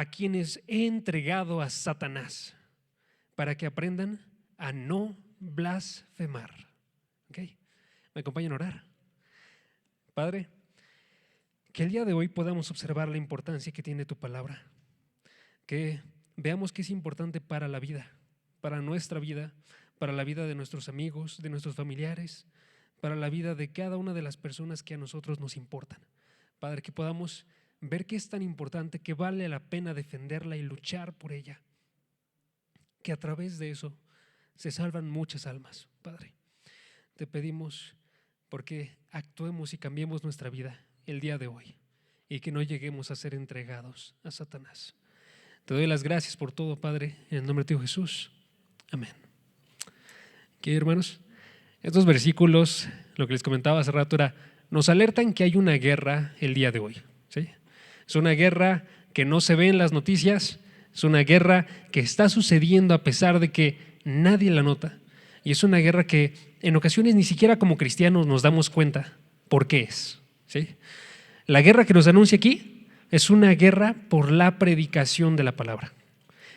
a quienes he entregado a Satanás para que aprendan a no blasfemar. ¿Okay? ¿Me acompañan a orar? Padre, que el día de hoy podamos observar la importancia que tiene tu palabra, que veamos que es importante para la vida, para nuestra vida, para la vida de nuestros amigos, de nuestros familiares, para la vida de cada una de las personas que a nosotros nos importan. Padre, que podamos ver que es tan importante, que vale la pena defenderla y luchar por ella, que a través de eso se salvan muchas almas. Padre, te pedimos porque actuemos y cambiemos nuestra vida el día de hoy y que no lleguemos a ser entregados a Satanás. Te doy las gracias por todo, Padre, en el nombre de tu Jesús. Amén. ¿Qué, hermanos? Estos versículos, lo que les comentaba hace rato era, nos alertan que hay una guerra el día de hoy, ¿sí? Es una guerra que no se ve en las noticias, es una guerra que está sucediendo a pesar de que nadie la nota, y es una guerra que en ocasiones ni siquiera como cristianos nos damos cuenta por qué es, ¿sí? La guerra que nos anuncia aquí es una guerra por la predicación de la palabra.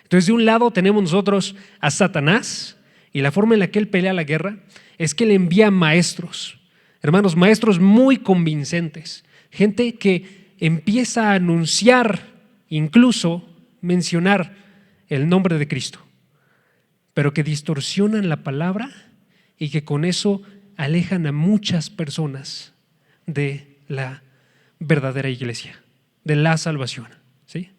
Entonces, de un lado tenemos nosotros a Satanás, y la forma en la que él pelea la guerra es que él envía maestros, hermanos, maestros muy convincentes, gente que empieza a anunciar, incluso mencionar el nombre de Cristo, pero que distorsionan la palabra y que con eso alejan a muchas personas de la verdadera iglesia, de la salvación, ¿sí?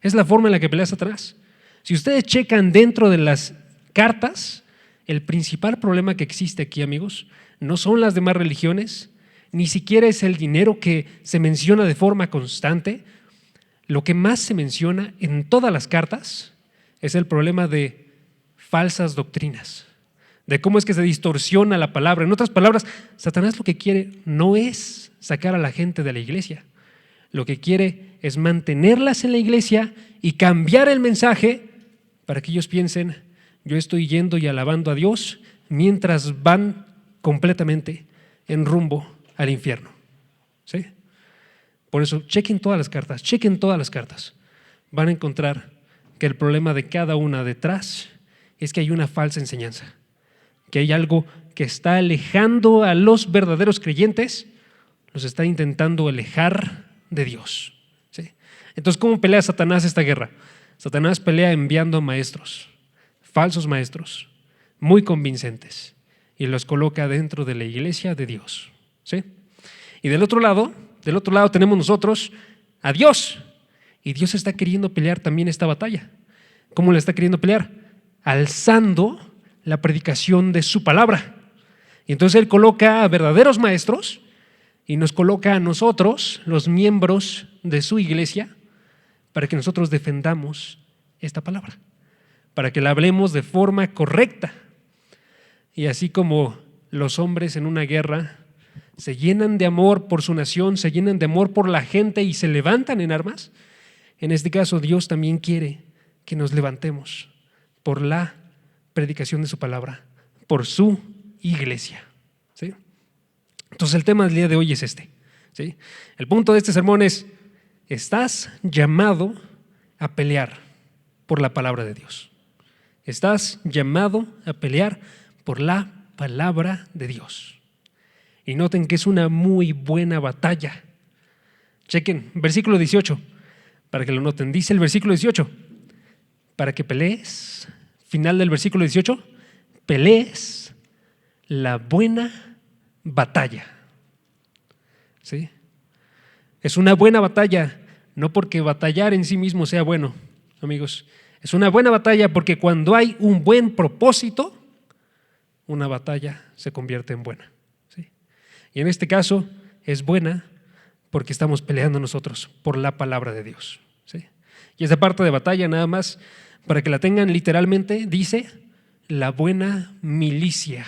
Es la forma en la que pelea Satanás. Si ustedes checan dentro de las cartas, el principal problema que existe aquí, amigos, no son las demás religiones, ni siquiera es el dinero que se menciona de forma constante. Lo que más se menciona en todas las cartas es el problema de falsas doctrinas, de cómo es que se distorsiona la palabra. En otras palabras, Satanás lo que quiere no es sacar a la gente de la iglesia, lo que quiere es mantenerlas en la iglesia y cambiar el mensaje para que ellos piensen, yo estoy yendo y alabando a Dios mientras van completamente en rumbo al infierno, ¿sí? Por eso, chequen todas las cartas. Van a encontrar que el problema de cada una detrás es que hay una falsa enseñanza, que hay algo que está alejando a los verdaderos creyentes, los está intentando alejar de Dios, ¿sí? Entonces, ¿cómo pelea Satanás esta guerra? Satanás pelea enviando maestros, falsos maestros, muy convincentes, y los coloca dentro de la iglesia de Dios, ¿sí? Y del otro lado tenemos nosotros a Dios, y Dios está queriendo pelear también esta batalla. ¿Cómo la está queriendo pelear? Alzando la predicación de su palabra. Y entonces Él coloca a verdaderos maestros y nos coloca a nosotros, los miembros de su iglesia, para que nosotros defendamos esta palabra, para que la hablemos de forma correcta. Y así como los hombres en una guerra se llenan de amor por su nación, se llenan de amor por la gente y se levantan en armas, en este caso Dios también quiere que nos levantemos por la predicación de su palabra, por su iglesia, ¿sí? Entonces el tema del día de hoy es este, ¿sí? El punto de este sermón es: estás llamado a pelear por la palabra de Dios. Estás llamado a pelear por la palabra de Dios. Y noten que es una muy buena batalla. Chequen, versículo 18, para que lo noten. Dice el versículo 18, para que pelees, final del versículo 18, pelees la buena batalla, ¿sí? Es una buena batalla, no porque batallar en sí mismo sea bueno, amigos. Es una buena batalla porque cuando hay un buen propósito, una batalla se convierte en buena, ¿sí? Y en este caso es buena porque estamos peleando nosotros por la palabra de Dios, ¿sí? Y esa parte de batalla, nada más para que la tengan literalmente, dice la buena milicia,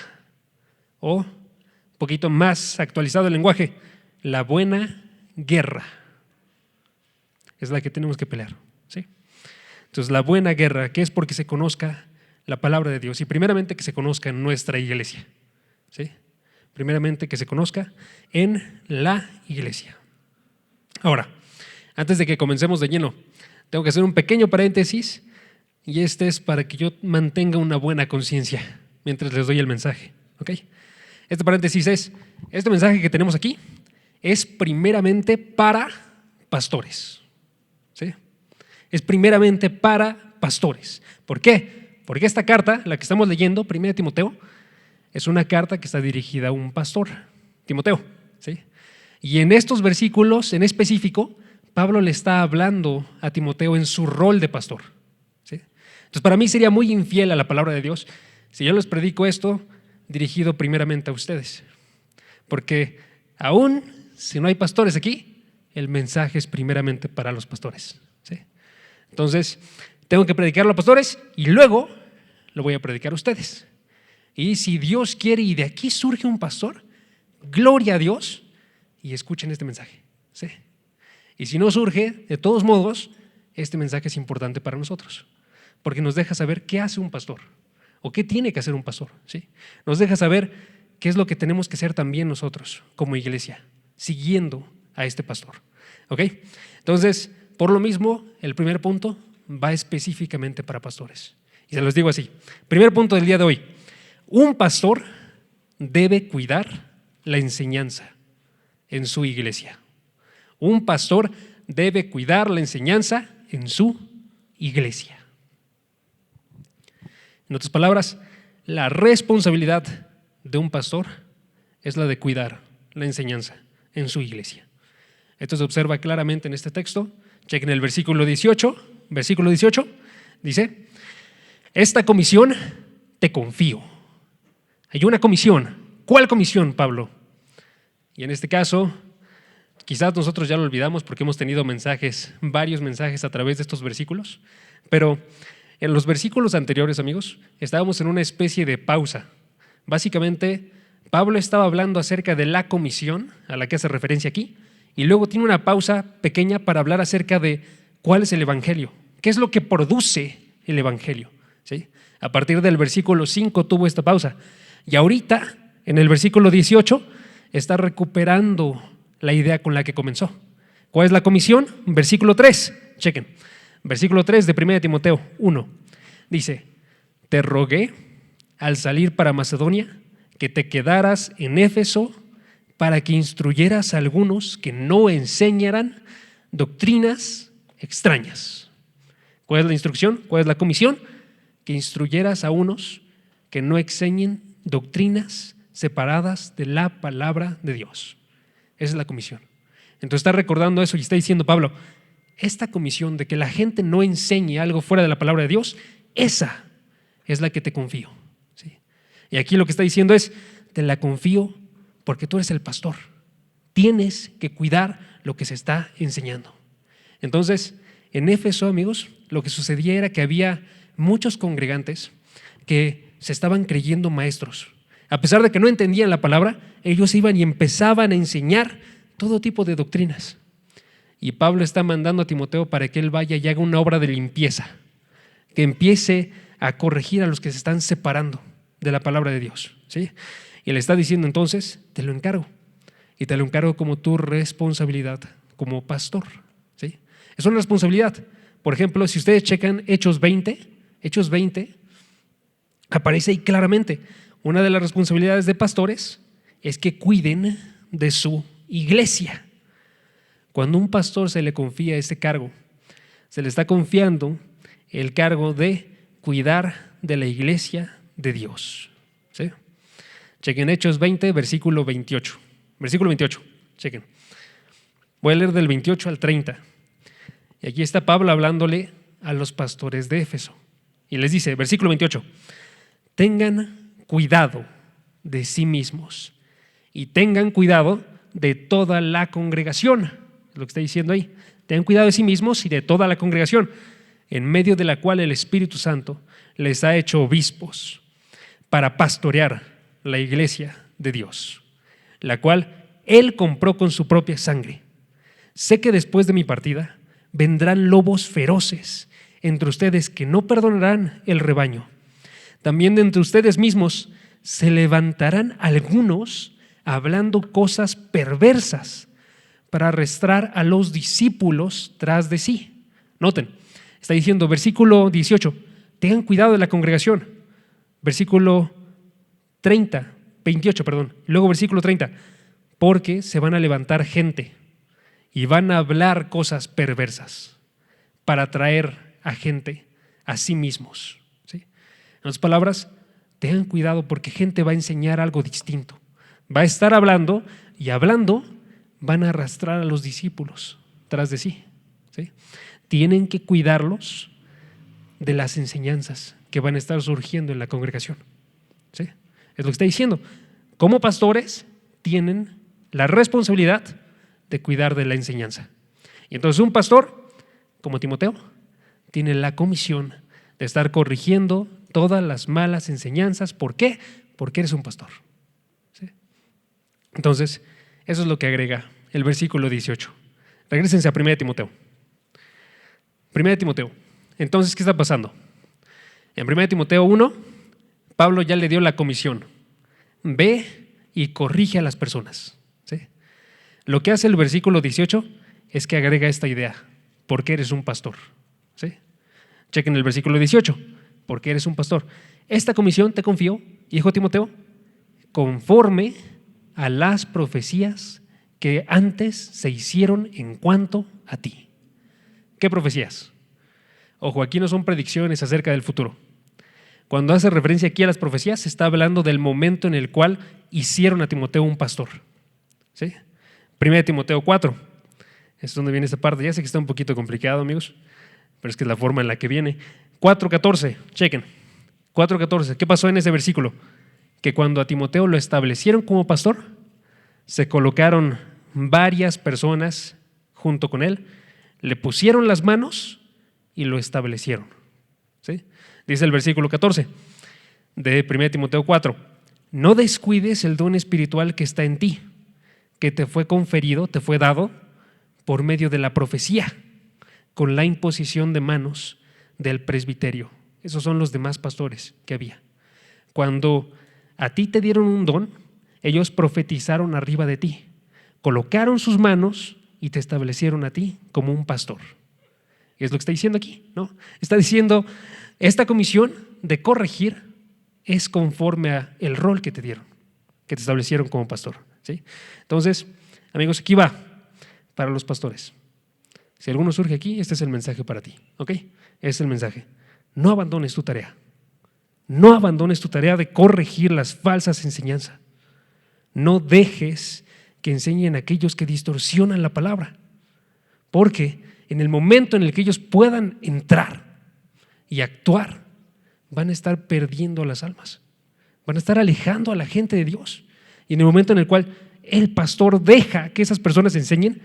o un poquito más actualizado el lenguaje, la buena guerra es la que tenemos que pelear, ¿sí? Entonces, la buena guerra, que es porque se conozca la palabra de Dios y primeramente que se conozca en nuestra iglesia, ¿sí? Primeramente que se conozca en la iglesia. Ahora, antes de que comencemos de lleno, Tengo que hacer un pequeño paréntesis y este es para que yo mantenga una buena conciencia mientras les doy el mensaje. ¿Ok? Este paréntesis es, este mensaje que tenemos aquí es primeramente para pastores. ¿Sí? Es primeramente para pastores. ¿Por qué? Porque esta carta, la que estamos leyendo, 1 Timoteo, es una carta que está dirigida a un pastor, Timoteo. ¿Sí? Y en estos versículos en específico, Pablo le está hablando a Timoteo en su rol de pastor. ¿Sí? Entonces, para mí sería muy infiel a la palabra de Dios si yo les predico esto dirigido primeramente a ustedes. Porque aún si no hay pastores aquí, el mensaje es primeramente para los pastores. ¿Sí? Entonces, tengo que predicarlo a pastores y luego lo voy a predicar a ustedes. Y si Dios quiere y de aquí surge un pastor, gloria a Dios, y escuchen este mensaje. ¿Sí? Y si no surge, de todos modos, este mensaje es importante para nosotros, porque nos deja saber qué hace un pastor o qué tiene que hacer un pastor. ¿Sí? Nos deja saber qué es lo que tenemos que hacer también nosotros como iglesia, siguiendo a este pastor. ¿Ok? Entonces, por lo mismo, el primer punto va específicamente para pastores. Y se los digo así. Primer punto del día de hoy. Un pastor debe cuidar la enseñanza en su iglesia. Un pastor debe cuidar la enseñanza en su iglesia. En otras palabras, la responsabilidad de un pastor es la de cuidar la enseñanza en su iglesia. Esto se observa claramente en este texto. Chequen el versículo 18. Versículo 18 dice: esta comisión te confío. Hay una comisión. ¿Cuál comisión, Pablo? Y en este caso, quizás nosotros ya lo olvidamos porque hemos tenido mensajes, varios mensajes a través de estos versículos, pero en los versículos anteriores, amigos, estábamos en una especie de pausa. Básicamente, Pablo estaba hablando acerca de la comisión a la que hace referencia aquí, y luego tiene una pausa pequeña para hablar acerca de cuál es el evangelio, qué es lo que produce el evangelio. ¿Sí? A partir del versículo 5 tuvo esta pausa, y ahorita, en el versículo 18, está recuperando la idea con la que comenzó. ¿Cuál es la comisión? Versículo 3, chequen. Versículo 3 de 1 Timoteo 1 dice: te rogué al salir para Macedonia que te quedaras en Éfeso para que instruyeras a algunos que no enseñaran doctrinas extrañas. ¿Cuál es la instrucción? ¿Cuál es la comisión? Que instruyeras a unos que no enseñen doctrinas separadas de la palabra de Dios. Esa es la comisión. Entonces está recordando eso y está diciendo Pablo, esta comisión de que la gente no enseñe algo fuera de la palabra de Dios, esa es la que te confío. ¿Sí? Y aquí lo que está diciendo es, te la confío porque tú eres el pastor. Tienes que cuidar lo que se está enseñando. Entonces, en Éfeso, amigos, lo que sucedía era que había muchos congregantes que se estaban creyendo maestros. A pesar de que no entendían la palabra, ellos iban y empezaban a enseñar todo tipo de doctrinas. Y Pablo está mandando a Timoteo para que él vaya y haga una obra de limpieza, que empiece a corregir a los que se están separando de la palabra de Dios. ¿Sí? Y le está diciendo entonces, te lo encargo. Y te lo encargo como tu responsabilidad como pastor. ¿Sí? Es una responsabilidad. Por ejemplo, si ustedes checan Hechos 20, aparece ahí claramente, una de las responsabilidades de pastores es que cuiden de su iglesia. Cuando a un pastor se le confía ese cargo, se le está confiando el cargo de cuidar de la iglesia de Dios. ¿Sí? Chequen Hechos 20, versículo 28. Versículo 28, chequen. Voy a leer del 28 al 30. Y aquí está Pablo hablándole a los pastores de Éfeso. Y les dice, versículo 28, tengan cuidado de sí mismos y tengan cuidado de toda la congregación. Es lo que está diciendo ahí. Tengan cuidado de sí mismos y de toda la congregación, en medio de la cual el Espíritu Santo les ha hecho obispos para pastorear la iglesia de Dios, la cual Él compró con su propia sangre. Sé que después de mi partida vendrán lobos feroces entre ustedes que no perdonarán el rebaño. También de entre ustedes mismos se levantarán algunos hablando cosas perversas para arrastrar a los discípulos tras de sí. Noten, está diciendo, versículo 18, tengan cuidado de la congregación. Versículo 28, luego versículo 30, porque se van a levantar gente y van a hablar cosas perversas para atraer a gente a sí mismos. ¿Sí? En otras palabras, tengan cuidado porque gente va a enseñar algo distinto. Va a estar hablando y hablando van a arrastrar a los discípulos tras de sí. ¿Sí? Tienen que cuidarlos de las enseñanzas que van a estar surgiendo en la congregación. ¿Sí? Es lo que está diciendo. Como pastores tienen la responsabilidad de cuidar de la enseñanza. Y entonces un pastor, como Timoteo, tiene la comisión de estar corrigiendo todas las malas enseñanzas. ¿Por qué? Porque eres un pastor. ¿Sí? Entonces, eso es lo que agrega el versículo 18. Regrésense a 1 Timoteo. 1 Timoteo. Entonces, ¿qué está pasando? En 1 Timoteo 1, Pablo ya le dio la comisión. Ve y corrige a las personas. ¿Sí? Lo que hace el versículo 18 es que agrega esta idea. Porque eres un pastor. ¿Sí? Chequen el versículo 18. Porque eres un pastor. Esta comisión te confío, hijo Timoteo, conforme a las profecías que antes se hicieron en cuanto a ti. ¿Qué profecías? Ojo, aquí no son predicciones acerca del futuro. Cuando hace referencia aquí a las profecías, se está hablando del momento en el cual hicieron a Timoteo un pastor. ¿Sí? 1 Timoteo 4, es donde viene esta parte. Ya sé que está un poquito complicado, amigos, pero es que es la forma en la que viene. 4:14, chequen. 4:14, ¿qué pasó en ese versículo? Que cuando a Timoteo lo establecieron como pastor, se colocaron varias personas junto con él, le pusieron las manos y lo establecieron. ¿Sí? Dice el versículo 14 de 1 Timoteo 4, no descuides el don espiritual que está en ti, que te fue conferido, te fue dado por medio de la profecía, con la imposición de manos del presbiterio. Esos son los demás pastores que había. Cuando a ti te dieron un don, ellos profetizaron arriba de ti, colocaron sus manos y te establecieron a ti como un pastor. Es lo que está diciendo aquí, ¿no? Está diciendo, esta comisión de corregir es conforme a el rol que te dieron, que te establecieron como pastor. ¿Sí? Entonces, amigos, aquí va para los pastores. Si alguno surge aquí, este es el mensaje para ti, ¿ok? Este es el mensaje. No abandones tu tarea. No abandones tu tarea de corregir las falsas enseñanzas. No dejes que enseñen a aquellos que distorsionan la palabra, porque en el momento en el que ellos puedan entrar y actuar, van a estar perdiendo a las almas, van a estar alejando a la gente de Dios. Y en el momento en el cual el pastor deja que esas personas enseñen,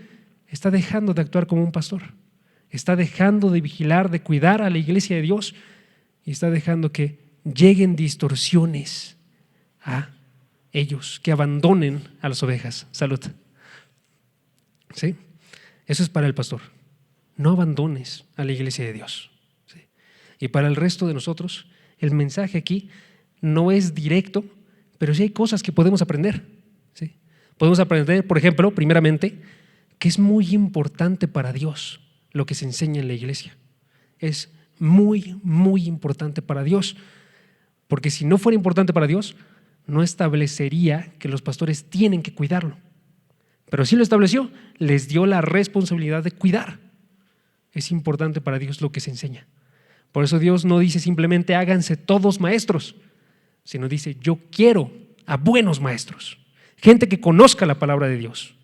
está dejando de actuar como un pastor, está dejando de vigilar, de cuidar a la iglesia de Dios y está dejando que lleguen distorsiones a ellos, que abandonen a las ovejas. Salud. ¿Sí? Eso es para el pastor. No abandones a la iglesia de Dios. ¿Sí? Y para el resto de nosotros, el mensaje aquí no es directo, pero sí hay cosas que podemos aprender. ¿Sí? Podemos aprender, por ejemplo, primeramente, que es muy importante para Dios lo que se enseña en la iglesia. Es muy, muy importante para Dios, porque si no fuera importante para Dios, no establecería que los pastores tienen que cuidarlo. Pero sí lo estableció, les dio la responsabilidad de cuidar. Es importante para Dios lo que se enseña. Por eso Dios no dice simplemente háganse todos maestros, sino dice yo quiero a buenos maestros, gente que conozca la palabra de Dios.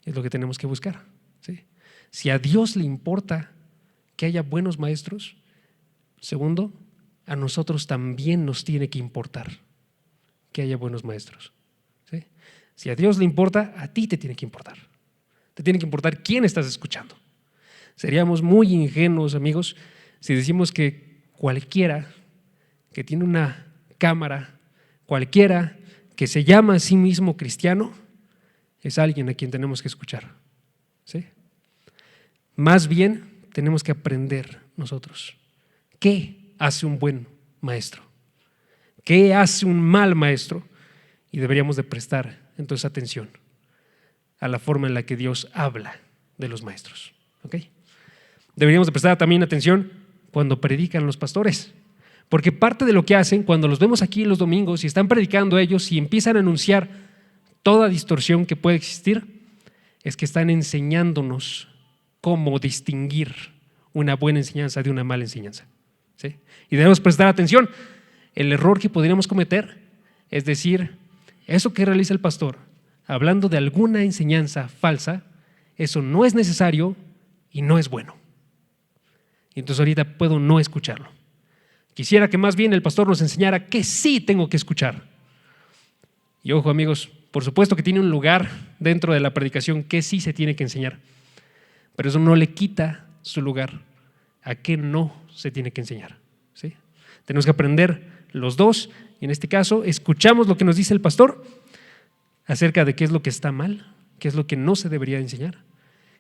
Es lo que tenemos que buscar. ¿Sí? Si a Dios le importa que haya buenos maestros, segundo, a nosotros también nos tiene que importar que haya buenos maestros. ¿Sí? Si a Dios le importa, a ti te tiene que importar. Te tiene que importar quién estás escuchando. Seríamos muy ingenuos, amigos, si decimos que cualquiera que tiene una cámara, cualquiera que se llama a sí mismo cristiano, es alguien a quien tenemos que escuchar. ¿Sí? Más bien tenemos que aprender nosotros. ¿Qué hace un buen maestro? ¿Qué hace un mal maestro? Y deberíamos de prestar entonces atención a la forma en la que Dios habla de los maestros. ¿Ok? Deberíamos de prestar también atención cuando predican los pastores, porque parte de lo que hacen cuando los vemos aquí los domingos y están predicando ellos y empiezan a anunciar toda distorsión que puede existir, es que están enseñándonos cómo distinguir una buena enseñanza de una mala enseñanza, ¿sí? Y debemos prestar atención. El error que podríamos cometer es decir, eso que realiza el pastor, hablando de alguna enseñanza falsa, eso no es necesario y no es bueno. Y entonces ahorita puedo no escucharlo. Quisiera que más bien el pastor nos enseñara que sí tengo que escuchar. Y ojo, amigos, por supuesto que tiene un lugar dentro de la predicación que sí se tiene que enseñar, pero eso no le quita su lugar a que no se tiene que enseñar, ¿sí? Tenemos que aprender los dos, y en este caso escuchamos lo que nos dice el pastor acerca de qué es lo que está mal, qué es lo que no se debería enseñar,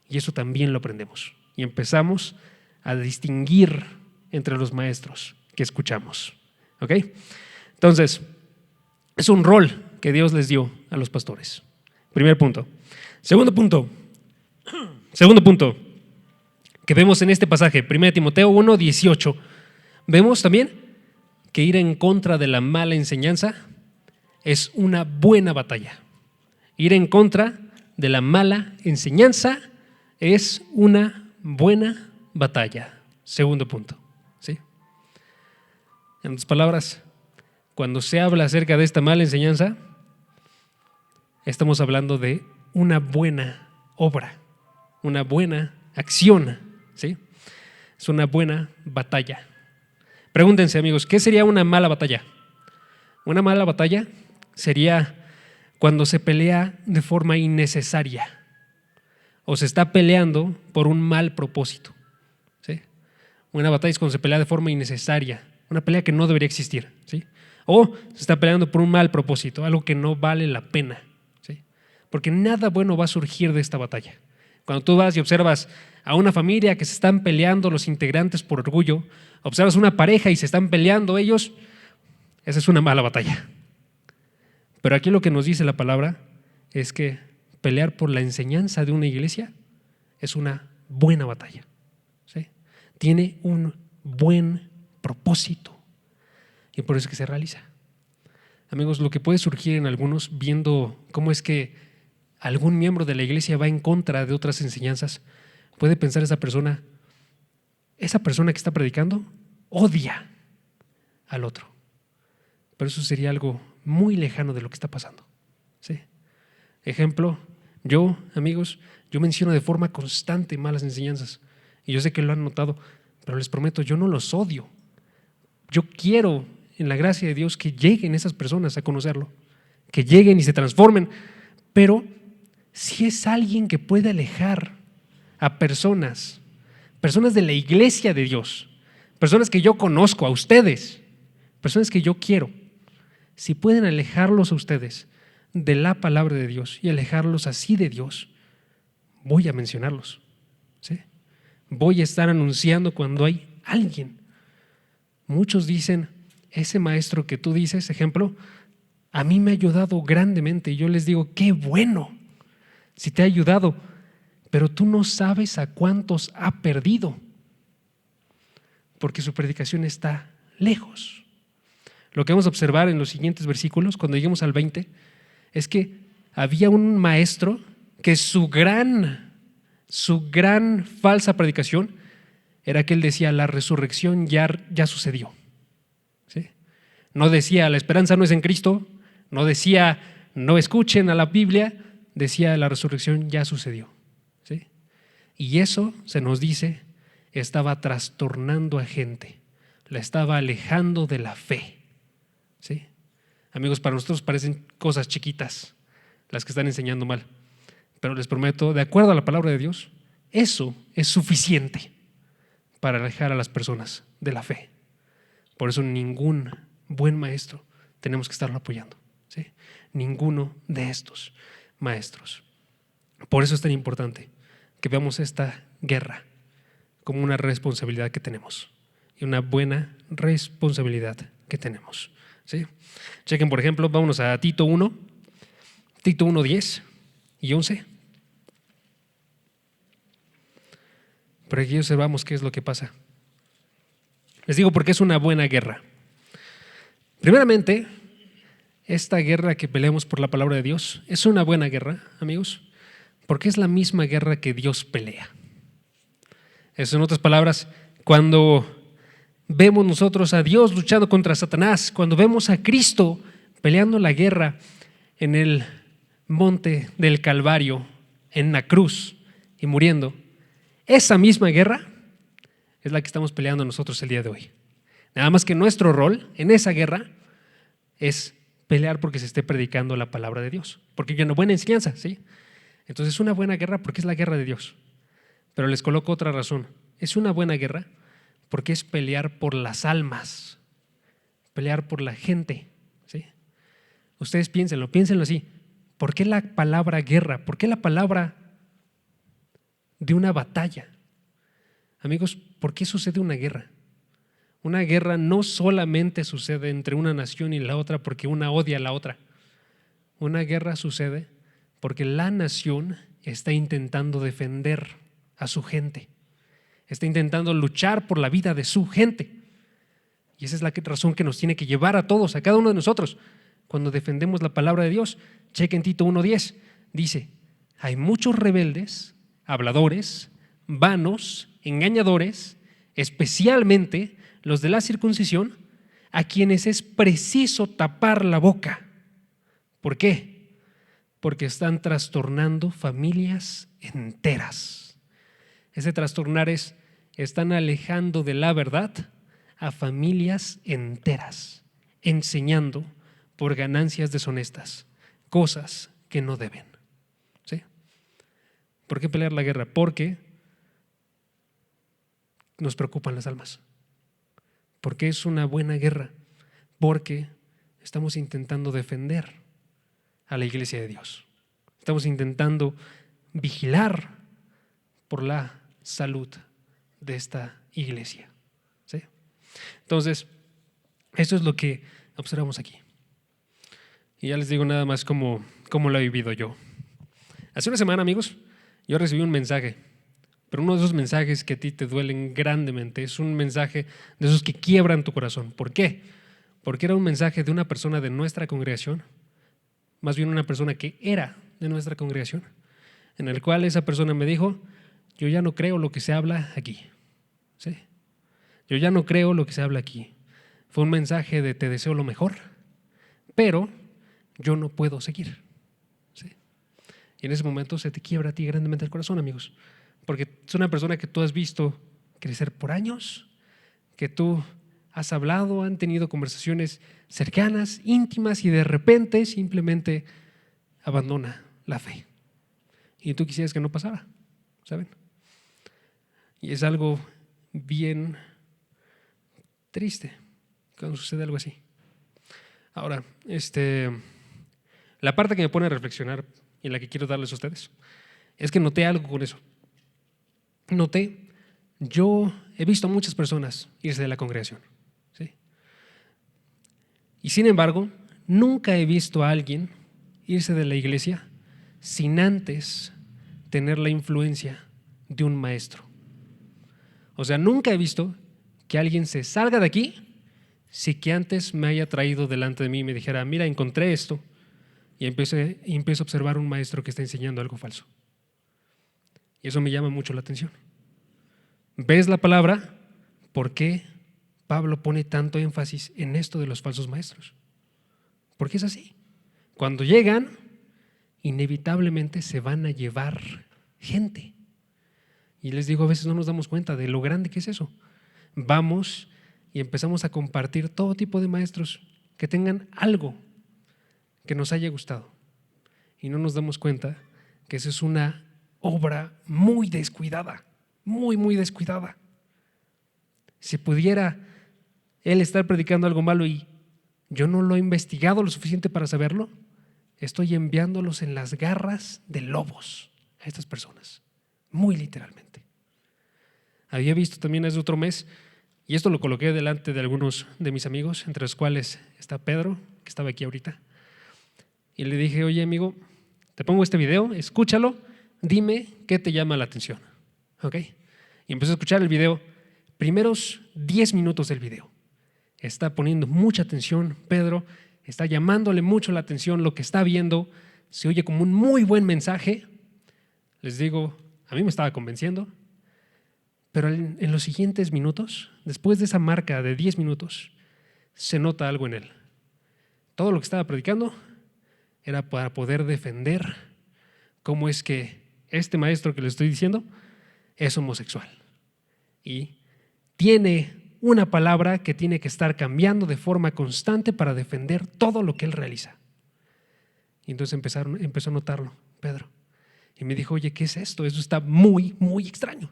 y eso también lo aprendemos. Y empezamos a distinguir entre los maestros que escuchamos, ¿ok? Entonces, es un rol que Dios les dio a los pastores. Primer punto. Segundo punto que vemos en este pasaje, 1 Timoteo 1:18, vemos también que ir en contra de la mala enseñanza es una buena batalla. Ir en contra de la mala enseñanza es una buena batalla. Segundo punto, ¿sí? En otras palabras, cuando se habla acerca de esta mala enseñanza, estamos hablando de una buena obra, una buena acción, ¿sí? Es una buena batalla. Pregúntense, amigos, ¿qué sería una mala batalla? Una mala batalla sería cuando se pelea de forma innecesaria o se está peleando por un mal propósito, ¿sí? Una batalla es cuando se pelea de forma innecesaria, una pelea que no debería existir, ¿sí? O se está peleando por un mal propósito, algo que no vale la pena, ¿sí? Porque nada bueno va a surgir de esta batalla. Cuando tú vas y observas a una familia que se están peleando los integrantes por orgullo, observas una pareja y se están peleando ellos, esa es una mala batalla. Pero aquí lo que nos dice la palabra es que pelear por la enseñanza de una iglesia es una buena batalla, ¿sí? Tiene un buen propósito y por eso es que se realiza. Amigos, lo que puede surgir en algunos viendo cómo es que algún miembro de la iglesia va en contra de otras enseñanzas, puede pensar esa persona que está predicando odia al otro. Pero eso sería algo muy lejano de lo que está pasando, ¿sí? Ejemplo, amigos, yo menciono de forma constante malas enseñanzas y yo sé que lo han notado, pero les prometo, yo no los odio. Yo quiero, en la gracia de Dios, que lleguen esas personas a conocerlo, que lleguen y se transformen, pero si es alguien que puede alejar a personas de la iglesia de Dios, personas que yo conozco, a ustedes, personas que yo quiero, si pueden alejarlos a ustedes de la palabra de Dios y alejarlos así de Dios, voy a mencionarlos, ¿sí? Voy a estar anunciando cuando hay alguien. Muchos dicen, ese maestro que tú dices, ejemplo, a mí me ha ayudado grandemente, y yo les digo, qué bueno si te ha ayudado, pero tú no sabes a cuántos ha perdido porque su predicación está lejos. Lo que vamos a observar en los siguientes versículos, cuando lleguemos al 20, es que había un maestro que su gran falsa predicación era que él decía, la resurrección ya sucedió, ¿sí? No decía, la esperanza no es en Cristo, no decía, no escuchen a la Biblia, decía, la resurrección ya sucedió, ¿sí? Y eso, se nos dice, estaba trastornando a gente, la estaba alejando de la fe, ¿sí? Amigos, para nosotros parecen cosas chiquitas las que están enseñando mal, pero les prometo, de acuerdo a la palabra de Dios, eso es suficiente para alejar a las personas de la fe. Por eso ningún buen maestro tenemos que estarlo apoyando, ¿sí? Ninguno de estos maestros. Por eso es tan importante que veamos esta guerra como una responsabilidad que tenemos y una buena responsabilidad que tenemos, ¿sí? Chequen, por ejemplo, vámonos a Tito 1:10 y 11. Pero aquí observamos qué es lo que pasa. Les digo por qué es una buena guerra. Primeramente, esta guerra que peleamos por la palabra de Dios es una buena guerra, amigos, porque es la misma guerra que Dios pelea. Eso, en otras palabras, cuando vemos nosotros a Dios luchando contra Satanás, cuando vemos a Cristo peleando la guerra en el monte del Calvario, en la cruz y muriendo, esa misma guerra es la que estamos peleando nosotros el día de hoy. Nada más que nuestro rol en esa guerra es pelear porque se esté predicando la palabra de Dios, porque hay una buena enseñanza, ¿sí? Entonces es una buena guerra porque es la guerra de Dios. Pero les coloco otra razón. Es una buena guerra porque es pelear por las almas, pelear por la gente, ¿sí? Ustedes piénsenlo así. ¿Por qué la palabra guerra? ¿Por qué la palabra de una batalla? Amigos, ¿por qué sucede una guerra? Una guerra no solamente sucede entre una nación y la otra porque una odia a la otra. Una guerra sucede porque la nación está intentando defender a su gente, está intentando luchar por la vida de su gente. Y esa es la razón que nos tiene que llevar a todos, a cada uno de nosotros, cuando defendemos la palabra de Dios. Chequen Tito 1:10, dice: hay muchos rebeldes, habladores, vanos, engañadores, especialmente los de la circuncisión, a quienes es preciso tapar la boca. ¿Por qué? Porque están trastornando familias enteras. Ese trastornar es, están alejando de la verdad a familias enteras, enseñando por ganancias deshonestas cosas que no deben. ¿Sí? ¿Por qué pelear la guerra? Porque nos preocupan las almas. Porque es una buena guerra. Porque estamos intentando defender a la iglesia de Dios. Estamos intentando vigilar por la salud de esta iglesia. ¿Sí? Entonces, eso es lo que observamos aquí. Y ya les digo nada más cómo lo he vivido yo. Hace una semana, amigos, yo recibí un mensaje, pero uno de esos mensajes que a ti te duelen grandemente. Es un mensaje de esos que quiebran tu corazón. ¿Por qué? Porque era un mensaje de una persona de nuestra congregación, más bien una persona que era de nuestra congregación, en el cual esa persona me dijo: yo ya no creo lo que se habla aquí. ¿Sí? Yo ya no creo lo que se habla aquí. Fue un mensaje de te deseo lo mejor, pero yo no puedo seguir. ¿Sí? Y en ese momento se te quiebra a ti grandemente el corazón, amigos, porque es una persona que tú has visto crecer por años, que tú has hablado, han tenido conversaciones cercanas, íntimas, y de repente simplemente abandona la fe. Y tú quisieras que no pasara, ¿saben? Y es algo bien triste cuando sucede algo así. Ahora, la parte que me pone a reflexionar y la que quiero darles a ustedes es que noté algo con eso. Yo he visto a muchas personas irse de la congregación, ¿sí? Y sin embargo, nunca he visto a alguien irse de la iglesia sin antes tener la influencia de un maestro. O sea, nunca he visto que alguien se salga de aquí sin que antes me haya traído delante de mí y me dijera: mira, encontré esto, y empiezo a observar un maestro que está enseñando algo falso. Y eso me llama mucho la atención. ¿Ves la palabra? ¿Por qué Pablo pone tanto énfasis en esto de los falsos maestros? Porque es así. Cuando llegan, inevitablemente se van a llevar gente. Y les digo, a veces no nos damos cuenta de lo grande que es eso. Vamos y empezamos a compartir todo tipo de maestros que tengan algo que nos haya gustado. Y no nos damos cuenta que eso es una obra muy descuidada, muy, muy descuidada. Si pudiera él estar predicando algo malo y yo no lo he investigado lo suficiente para saberlo, estoy enviándolos en las garras de lobos a estas personas, muy literalmente. Había visto también hace otro mes, y esto lo coloqué delante de algunos de mis amigos, entre los cuales está Pedro, que estaba aquí ahorita, y le dije: oye, amigo, te pongo este video, escúchalo, dime qué te llama la atención. ¿Ok? Y empezó a escuchar el video, primeros 10 minutos del video. Está poniendo mucha atención, Pedro, está llamándole mucho la atención lo que está viendo, se oye como un muy buen mensaje. Les digo, a mí me estaba convenciendo, pero en los siguientes minutos, después de esa marca de 10 minutos, se nota algo en él. Todo lo que estaba predicando era para poder defender cómo es que este maestro que le estoy diciendo es homosexual y tiene una palabra que tiene que estar cambiando de forma constante para defender todo lo que él realiza. Y entonces empezó a notarlo Pedro y me dijo, oye, ¿qué es esto? Eso está muy, muy extraño.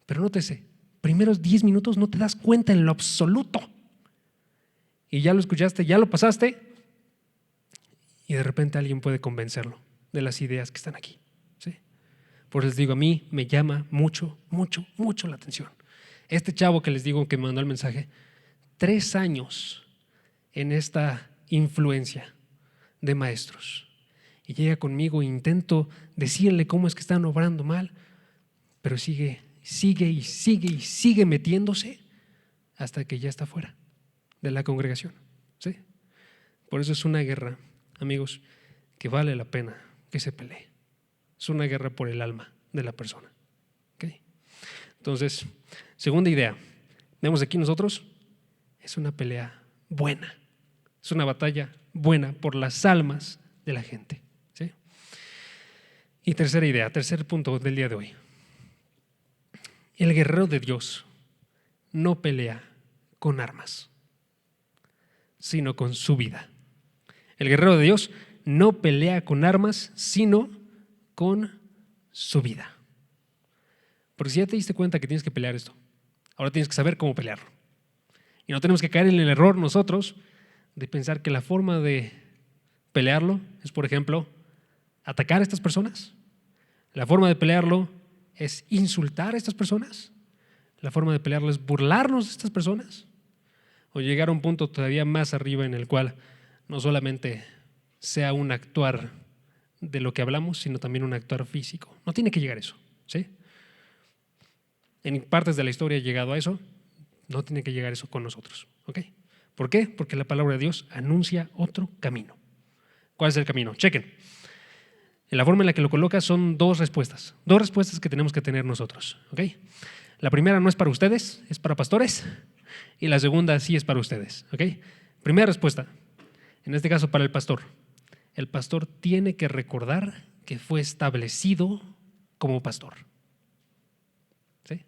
Pero nótese, primeros 10 minutos no te das cuenta en lo absoluto. Y ya lo escuchaste, ya lo pasaste y de repente alguien puede convencerlo de las ideas que están aquí. ¿Sí? Por eso les digo, a mí me llama mucho, mucho, mucho la atención. Este chavo que les digo que me mandó el mensaje, 3 años en esta influencia de maestros. Y llega conmigo e intento decirle cómo es que están obrando mal, pero sigue metiéndose hasta que ya está fuera de la congregación. ¿Sí? Por eso es una guerra, amigos, que vale la pena que se pelee. Es una guerra por el alma de la persona. ¿Okay? Entonces, segunda idea, vemos aquí nosotros, es una pelea buena, es una batalla buena por las almas de la gente. ¿Sí? Y tercera idea, tercer punto del día de hoy. El guerrero de Dios no pelea con armas, sino con su vida. El guerrero de Dios no pelea con armas, sino con su vida. Porque si ya te diste cuenta que tienes que pelear esto, ahora tienes que saber cómo pelearlo. Y no tenemos que caer en el error nosotros de pensar que la forma de pelearlo es, por ejemplo, atacar a estas personas. La forma de pelearlo es insultar a estas personas. La forma de pelearlo es burlarnos de estas personas. O llegar a un punto todavía más arriba en el cual no solamente sea un actuar de lo que hablamos, sino también un actuar físico. No tiene que llegar a eso, ¿sí? En partes de la historia ha llegado a eso, no tiene que llegar a eso con nosotros, ¿ok? ¿Por qué? Porque la palabra de Dios anuncia otro camino. ¿Cuál es el camino? Chequen. En la forma en la que lo coloca son dos respuestas que tenemos que tener nosotros, ¿ok? La primera no es para ustedes, es para pastores, y la segunda sí es para ustedes, ¿ok? Primera respuesta, en este caso para el pastor. El pastor tiene que recordar que fue establecido como pastor. ¿Sí?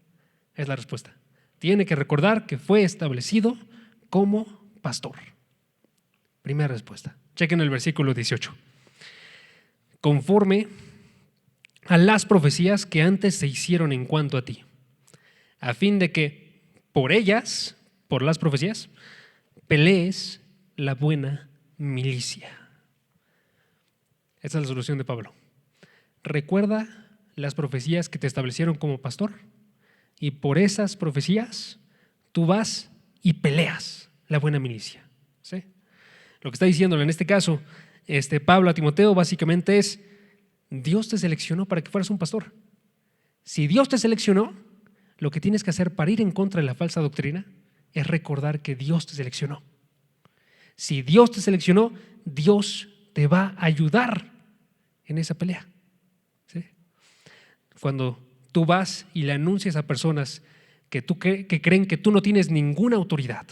Es la respuesta. Tiene que recordar que fue establecido como pastor. Primera respuesta. Chequen el versículo 18. Conforme a las profecías que antes se hicieron en cuanto a ti, a fin de que por ellas, por las profecías, pelees la buena milicia. Esa es la solución de Pablo. Recuerda las profecías que te establecieron como pastor y por esas profecías tú vas y peleas la buena milicia. ¿Sí? Lo que está diciéndole en este caso Pablo a Timoteo básicamente es: Dios te seleccionó para que fueras un pastor. Si Dios te seleccionó, lo que tienes que hacer para ir en contra de la falsa doctrina es recordar que Dios te seleccionó. Si Dios te seleccionó, Dios te va a ayudar en esa pelea. ¿Sí? Cuando tú vas y le anuncias a personas que creen que tú no tienes ninguna autoridad,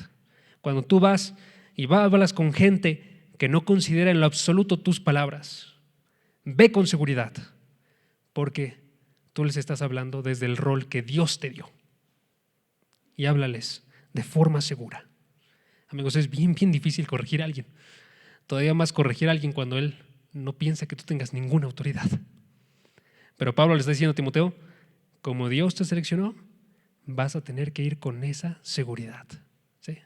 cuando tú vas y hablas con gente que no considera en lo absoluto tus palabras, ve con seguridad, porque tú les estás hablando desde el rol que Dios te dio. Y háblales de forma segura. Amigos, es bien difícil corregir a alguien. Todavía más corregir a alguien cuando él no piensa que tú tengas ninguna autoridad. Pero Pablo le está diciendo a Timoteo: como Dios te seleccionó, vas a tener que ir con esa seguridad. ¿Sí?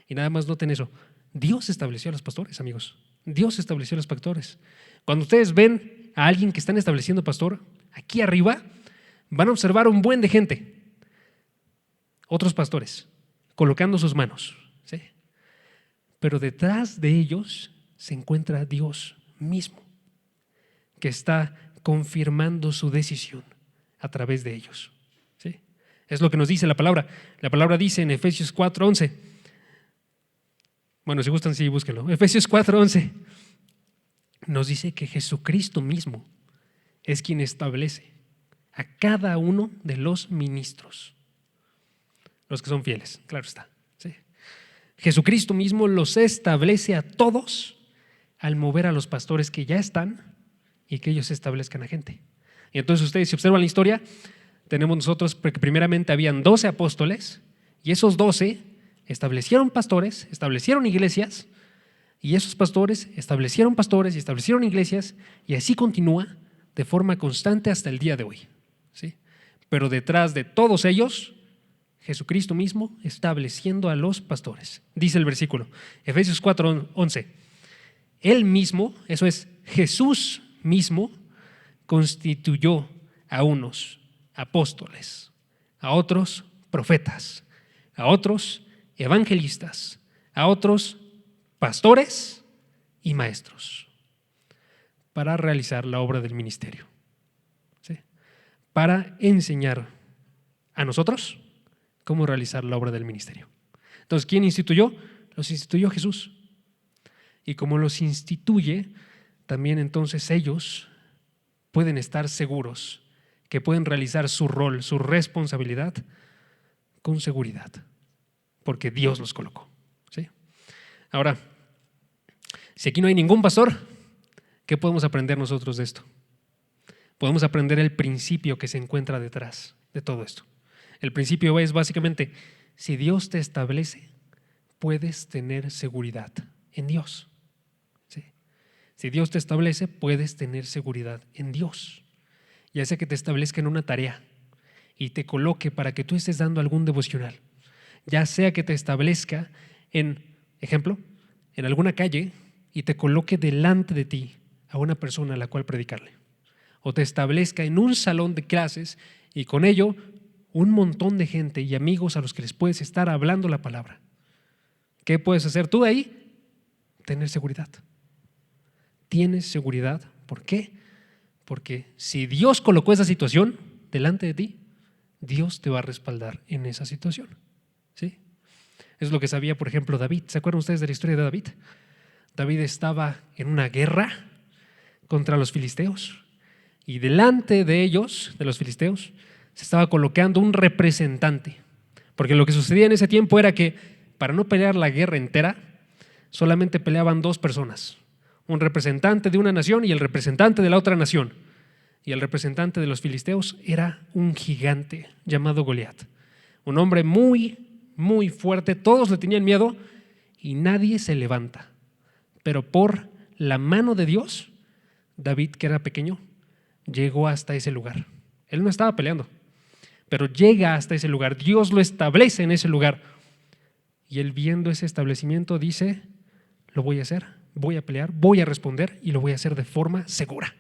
Y nada más noten eso. Dios estableció a los pastores, amigos. Dios estableció a los pastores. Cuando ustedes ven a alguien que están estableciendo pastor, aquí arriba van a observar un buen de gente. Otros pastores colocando sus manos. ¿Sí? Pero detrás de ellos se encuentra Dios mismo, que está confirmando su decisión a través de ellos. ¿Sí? Es lo que nos dice la palabra. La palabra dice en Efesios 4:11. Bueno, si gustan, sí, búsquenlo. Efesios 4:11 nos dice que Jesucristo mismo es quien establece a cada uno de los ministros, los que son fieles, claro está. ¿Sí? Jesucristo mismo los establece a todos al mover a los pastores que ya están y que ellos establezcan a gente. Y entonces ustedes, si observan la historia, tenemos nosotros, porque primeramente habían 12 apóstoles y esos 12 establecieron pastores, establecieron iglesias, y esos pastores establecieron y establecieron iglesias, y así continúa de forma constante hasta el día de hoy. ¿Sí? Pero detrás de todos ellos, Jesucristo mismo estableciendo a los pastores. Dice el versículo, Efesios 4:11, Él mismo, eso es, Jesús mismo, constituyó a unos apóstoles, a otros profetas, a otros evangelistas, a otros pastores y maestros, para realizar la obra del ministerio, ¿sí? Para enseñar a nosotros cómo realizar la obra del ministerio. Entonces, ¿quién instituyó? Los instituyó Jesús. Y como los instituye, también entonces ellos pueden estar seguros que pueden realizar su rol, su responsabilidad con seguridad, porque Dios los colocó. ¿Sí? Ahora, si aquí no hay ningún pastor, ¿qué podemos aprender nosotros de esto? Podemos aprender el principio que se encuentra detrás de todo esto. El principio es básicamente, si Dios te establece, puedes tener seguridad en Dios. ¿Sí? Si Dios te establece, puedes tener seguridad en Dios. Ya sea que te establezca en una tarea y te coloque para que tú estés dando algún devocional, ya sea que te establezca en, ejemplo, en alguna calle y te coloque delante de ti a una persona a la cual predicarle, o te establezca en un salón de clases y con ello un montón de gente y amigos a los que les puedes estar hablando la palabra. ¿Qué puedes hacer tú ahí? Tener seguridad. Tienes seguridad. ¿Por qué? Porque si Dios colocó esa situación delante de ti, Dios te va a respaldar en esa situación. ¿Sí? Es lo que sabía, por ejemplo, David. ¿Se acuerdan ustedes de la historia de David? David estaba en una guerra contra los filisteos y delante de ellos, de los filisteos, se estaba colocando un representante. Porque lo que sucedía en ese tiempo era que para no pelear la guerra entera, solamente peleaban dos personas. Un representante de una nación y el representante de la otra nación. Y el representante de los filisteos era un gigante llamado Goliat. Un hombre muy, muy fuerte, todos le tenían miedo y nadie se levanta. Pero por la mano de Dios, David, que era pequeño, llegó hasta ese lugar. Él no estaba peleando, pero llega hasta ese lugar. Dios lo establece en ese lugar. Y él, viendo ese establecimiento, dice, lo voy a hacer, voy a pelear, voy a responder y lo voy a hacer de forma segura.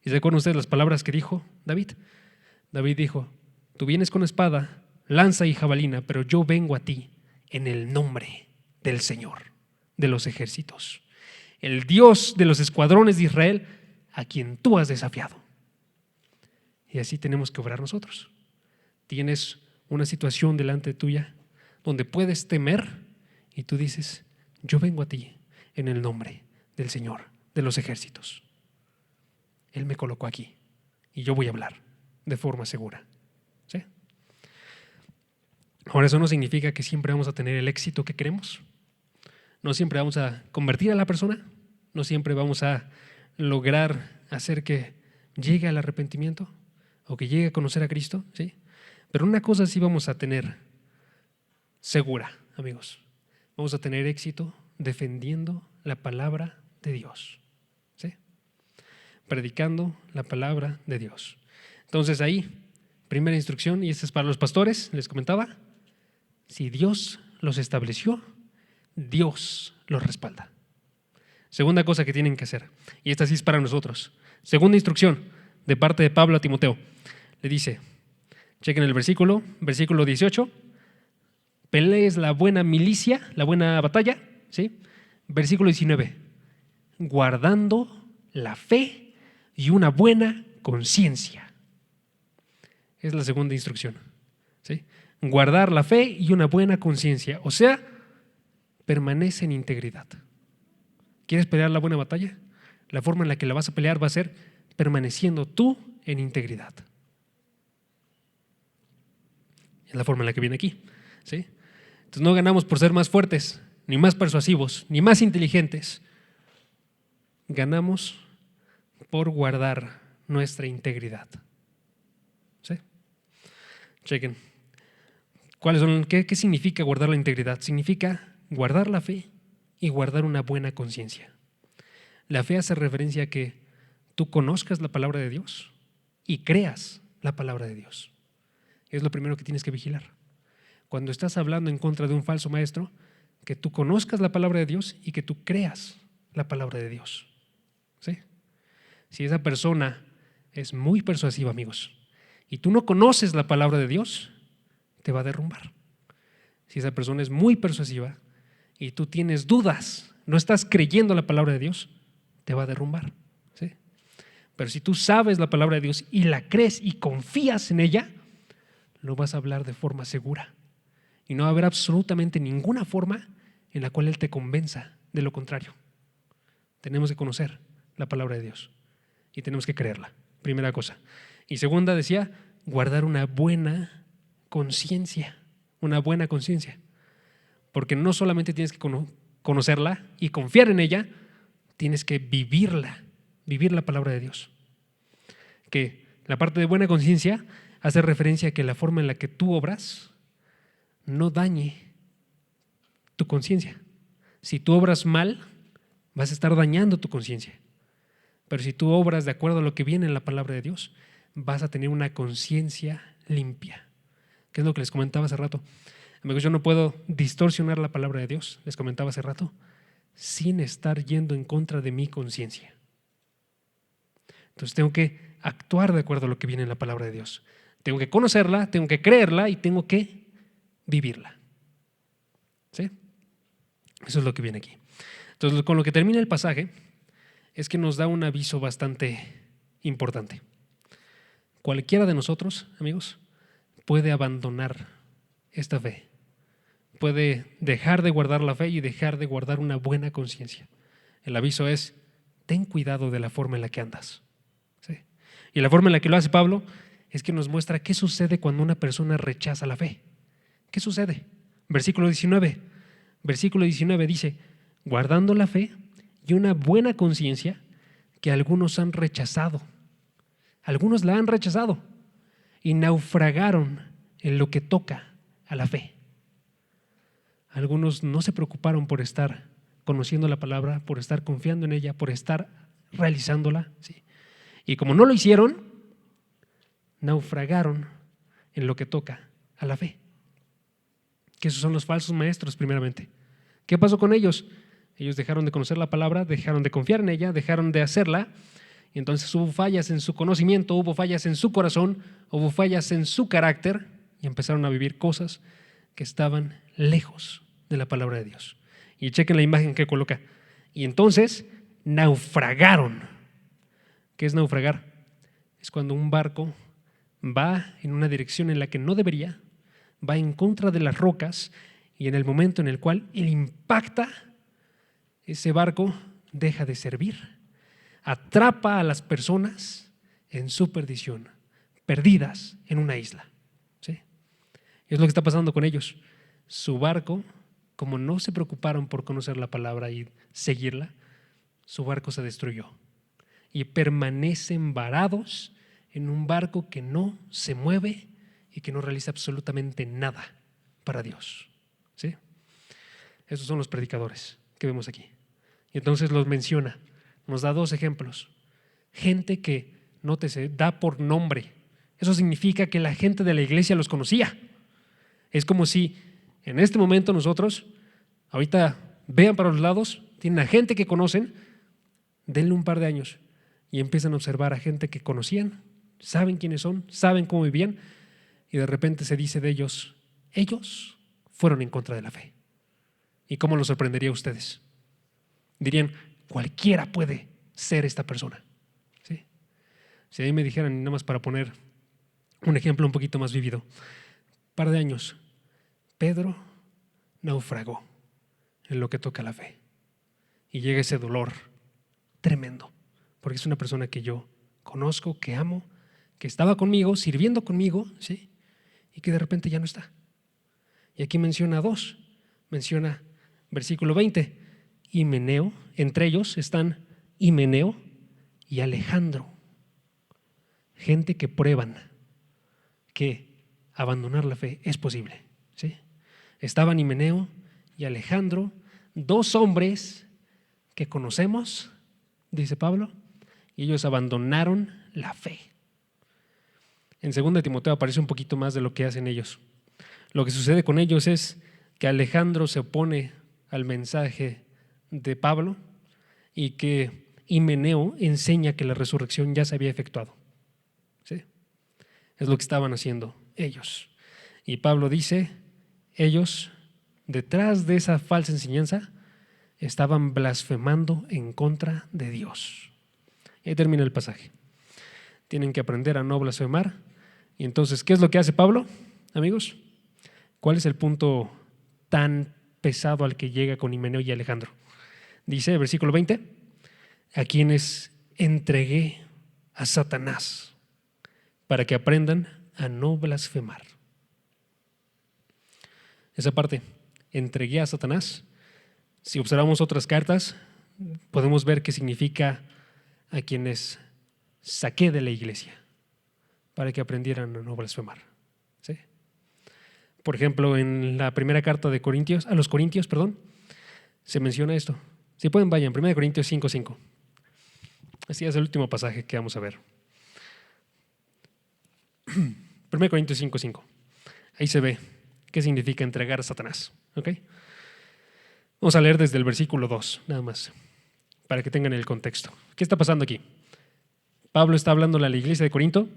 ¿Y se acuerdan ustedes las palabras que dijo David? David dijo, tú vienes con espada, lanza y jabalina, pero yo vengo a ti en el nombre del Señor de los ejércitos, el Dios de los escuadrones de Israel, a quien tú has desafiado. Y así tenemos que obrar nosotros. Tienes una situación delante tuya donde puedes temer y tú dices, yo vengo a ti en el nombre del Señor de los ejércitos. Él me colocó aquí y yo voy a hablar de forma segura. ¿Sí? Ahora, eso no significa que siempre vamos a tener el éxito que queremos. No siempre vamos a convertir a la persona. No siempre vamos a lograr hacer que llegue al arrepentimiento o que llegue a conocer a Cristo. ¿Sí? Pero una cosa sí vamos a tener segura, amigos. Vamos a tener éxito defendiendo la palabra de Dios. ¿Sí? Predicando la palabra de Dios. Entonces ahí, primera instrucción, y esta es para los pastores, les comentaba, si Dios los estableció, Dios los respalda. Segunda cosa que tienen que hacer, y esta sí es para nosotros. Segunda instrucción de parte de Pablo a Timoteo. Le dice, chequen el versículo 18, pelees la buena milicia, la buena batalla, ¿sí? Versículo 19, guardando la fe y una buena conciencia. Es la segunda instrucción. ¿sí? Guardar la fe y una buena conciencia, o sea, permanece en integridad. ¿Quieres pelear la buena batalla? La forma en la que la vas a pelear va a ser permaneciendo tú en integridad. Es la forma en la que viene aquí, ¿sí? Entonces no ganamos por ser más fuertes, ni más persuasivos, ni más inteligentes. Ganamos por guardar nuestra integridad. ¿Sí? Chequen. ¿Qué significa guardar la integridad? Significa guardar la fe y guardar una buena conciencia. La fe hace referencia a que tú conozcas la palabra de Dios y creas la palabra de Dios. Es lo primero que tienes que vigilar. Cuando estás hablando en contra de un falso maestro, que tú conozcas la palabra de Dios y que tú creas la palabra de Dios. ¿Sí? Si esa persona es muy persuasiva, amigos, y tú no conoces la palabra de Dios, te va a derrumbar. Si esa persona es muy persuasiva y tú tienes dudas, no estás creyendo la palabra de Dios, te va a derrumbar. ¿Sí? Pero si tú sabes la palabra de Dios y la crees y confías en ella, lo vas a hablar de forma segura. Y no va a haber absolutamente ninguna forma en la cual Él te convenza de lo contrario. Tenemos que conocer la palabra de Dios y tenemos que creerla, primera cosa. Y segunda, decía, guardar una buena conciencia, porque no solamente tienes que conocerla y confiar en ella, tienes que vivirla, vivir la palabra de Dios. Que la parte de buena conciencia hace referencia a que la forma en la que tú obras no dañe tu conciencia. Si tú obras mal, vas a estar dañando tu conciencia. Pero si tú obras de acuerdo a lo que viene en la palabra de Dios, vas a tener una conciencia limpia. ¿Qué es lo que les comentaba hace rato? Amigos, yo no puedo distorsionar la palabra de Dios, les comentaba hace rato, sin estar yendo en contra de mi conciencia. Entonces tengo que actuar de acuerdo a lo que viene en la palabra de Dios. Tengo que conocerla, tengo que creerla y tengo que vivirla. ¿Sí? Eso es lo que viene aquí. Entonces, con lo que termina el pasaje es que nos da un aviso bastante importante. Cualquiera de nosotros, amigos, puede abandonar esta fe. Puede dejar de guardar la fe y dejar de guardar una buena conciencia. El aviso es, ten cuidado de la forma en la que andas. ¿Sí? Y la forma en la que lo hace Pablo es que nos muestra qué sucede cuando una persona rechaza la fe. ¿Qué sucede? Versículo 19. Versículo 19 dice, guardando la fe y una buena conciencia que algunos han rechazado. Algunos la han rechazado y naufragaron en lo que toca a la fe. Algunos no se preocuparon por estar conociendo la palabra, por estar confiando en ella, por estar realizándola. ¿Sí? Y como no lo hicieron, naufragaron en lo que toca a la fe. Que esos son los falsos maestros primeramente. ¿Qué pasó con ellos? Ellos dejaron de conocer la palabra, dejaron de confiar en ella, dejaron de hacerla, y entonces hubo fallas en su conocimiento, hubo fallas en su corazón, hubo fallas en su carácter, y empezaron a vivir cosas que estaban lejos de la palabra de Dios. Y chequen la imagen que coloca. Y entonces naufragaron. ¿Qué es naufragar? Es cuando un barco va en una dirección en la que no debería, va en contra de las rocas, y en el momento en el cual él impacta, ese barco deja de servir, atrapa a las personas en su perdición, perdidas en una isla. ¿Sí? Es lo que está pasando con ellos. Su barco, como no se preocuparon por conocer la palabra y seguirla, su barco se destruyó y permanecen varados en un barco que no se mueve y que no realiza absolutamente nada para Dios. ¿Sí? Esos son los predicadores que vemos aquí. Y entonces los menciona, nos da dos ejemplos. Gente que, nótese, da por nombre. Eso significa que la gente de la iglesia los conocía. Es como si en este momento nosotros, ahorita vean para los lados, tienen a gente que conocen, denle un par de años y empiezan a observar a gente que conocían, saben quiénes son, saben cómo vivían, y de repente se dice de ellos fueron en contra de la fe. ¿Y cómo los sorprendería a ustedes? Dirían, cualquiera puede ser esta persona. ¿Sí? Si a mí me dijeran, nada más para poner un ejemplo un poquito más vívido, par de años, Pedro naufragó en lo que toca a la fe. Y llega ese dolor tremendo, porque es una persona que yo conozco, que amo, que estaba conmigo, sirviendo conmigo, ¿sí? Y que de repente ya no está. Y aquí menciona dos, menciona versículo 20, Himeneo, entre ellos están Himeneo y Alejandro, gente que prueban que abandonar la fe es posible, ¿sí? Estaban Himeneo y Alejandro, dos hombres que conocemos, dice Pablo, y ellos abandonaron la fe. En 2 Timoteo aparece un poquito más de lo que hacen ellos. Lo que sucede con ellos es que Alejandro se opone al mensaje de Pablo y que Himeneo enseña que la resurrección ya se había efectuado, ¿sí? Es lo que estaban haciendo ellos. Y Pablo dice, ellos, detrás de esa falsa enseñanza, estaban blasfemando en contra de Dios. Y ahí termina el pasaje. Tienen que aprender a no blasfemar. Y entonces, ¿qué es lo que hace Pablo, amigos? ¿Cuál es el punto tan pesado al que llega con Himeneo y Alejandro? Dice, versículo 20, a quienes entregué a Satanás para que aprendan a no blasfemar. Esa parte, entregué a Satanás. Si observamos otras cartas, podemos ver que significa a quienes saqué de la iglesia para que aprendieran a no blasfemar, ¿sí? Por ejemplo, en la primera carta de Corintios, a los Corintios, se menciona esto. Si pueden, vayan, 1 Corintios 5:5. Así es el último pasaje que vamos a ver. 1 Corintios 5:5. Ahí se ve qué significa entregar a Satanás, ¿ok? Vamos a leer desde el versículo 2, nada más, para que tengan el contexto. ¿Qué está pasando aquí? Pablo está hablando a la iglesia de Corinto